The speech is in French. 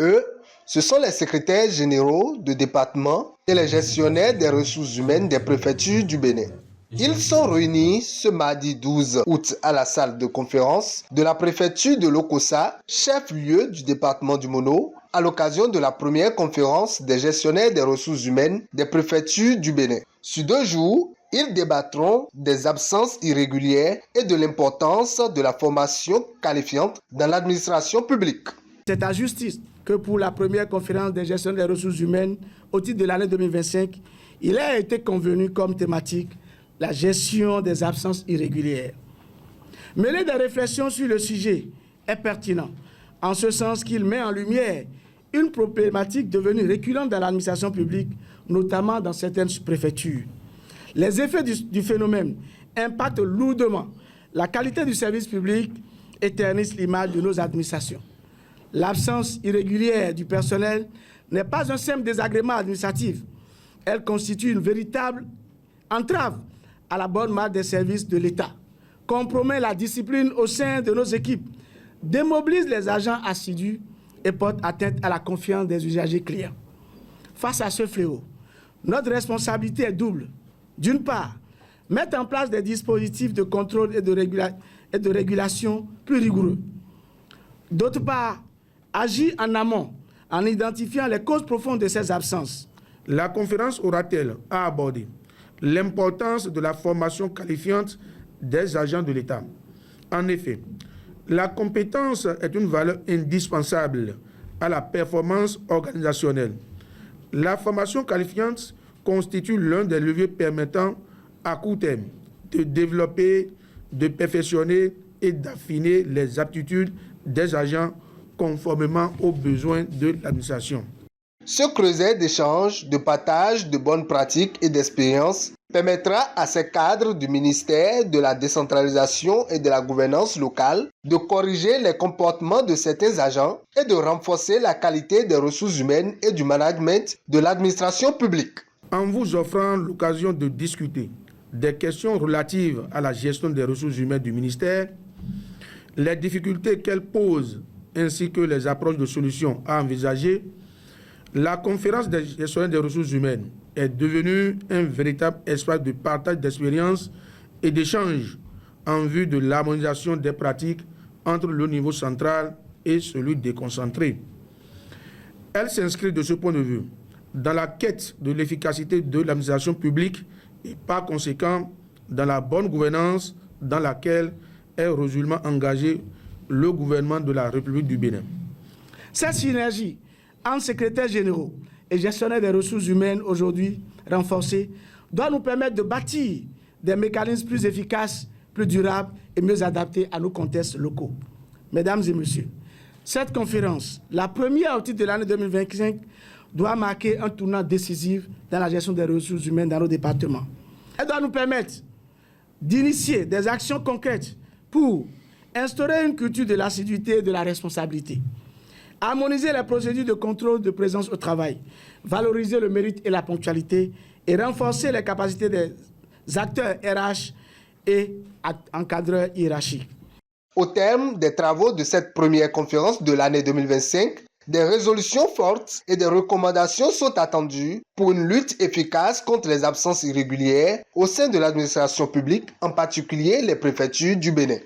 Eux, ce sont les secrétaires généraux de département et les gestionnaires des ressources humaines des préfectures du Bénin. Ils sont réunis ce mardi 12 août à la salle de conférence de la préfecture de Lokossa, chef-lieu du département du Mono, à l'occasion de la première conférence des gestionnaires des ressources humaines des préfectures du Bénin. Sur 2 jours, ils débattront des absences irrégulières et de l'importance de la formation qualifiante dans l'administration publique. C'est à justice que pour la première conférence des gestionnaires des ressources humaines au titre de l'année 2025, il a été convenu comme thématique la gestion des absences irrégulières. Mener des réflexions sur le sujet est pertinent, en ce sens qu'il met en lumière une problématique devenue récurrente dans l'administration publique, notamment dans certaines préfectures. Les effets du phénomène impactent lourdement la qualité du service public et ternissent l'image de nos administrations. L'absence irrégulière du personnel n'est pas un simple désagrément administratif. Elle constitue une véritable entrave à la bonne marche des services de l'État, compromet la discipline au sein de nos équipes, démobilise les agents assidus et porte atteinte à la confiance des usagers clients. Face à ce fléau, notre responsabilité est double. D'une part, mettre en place des dispositifs de contrôle et de régulation plus rigoureux. D'autre part, agir en amont en identifiant les causes profondes de ces absences. La conférence aura-t-elle à aborder l'importance de la formation qualifiante des agents de l'État? En effet, la compétence est une valeur indispensable à la performance organisationnelle. La formation qualifiante constitue l'un des leviers permettant à court terme de développer, de perfectionner et d'affiner les aptitudes des agents conformément aux besoins de l'administration. Ce creuset d'échanges, de partage de bonnes pratiques et d'expériences permettra à ces cadres du ministère de la décentralisation et de la gouvernance locale de corriger les comportements de certains agents et de renforcer la qualité des ressources humaines et du management de l'administration publique. En vous offrant l'occasion de discuter des questions relatives à la gestion des ressources humaines du ministère, les difficultés qu'elle pose ainsi que les approches de solutions à envisager, la conférence des gestionnaires des ressources humaines est devenue un véritable espace de partage d'expériences et d'échanges en vue de l'harmonisation des pratiques entre le niveau central et celui déconcentré. Elle s'inscrit de ce point de vue dans la quête de l'efficacité de l'administration publique et par conséquent dans la bonne gouvernance dans laquelle est résolument engagé le gouvernement de la République du Bénin. Cette synergie entre secrétaires généraux et gestionnaires des ressources humaines aujourd'hui renforcée doit nous permettre de bâtir des mécanismes plus efficaces, plus durables et mieux adaptés à nos contextes locaux. Mesdames et messieurs, cette conférence, la première au titre de l'année 2025, doit marquer un tournant décisif dans la gestion des ressources humaines dans nos départements. Elle doit nous permettre d'initier des actions concrètes pour instaurer une culture de l'assiduité et de la responsabilité, harmoniser les procédures de contrôle de présence au travail, valoriser le mérite et la ponctualité et renforcer les capacités des acteurs RH et encadreurs hiérarchiques. Au terme des travaux de cette première conférence de l'année 2025, des résolutions fortes et des recommandations sont attendues pour une lutte efficace contre les absences irrégulières au sein de l'administration publique, en particulier les préfectures du Bénin.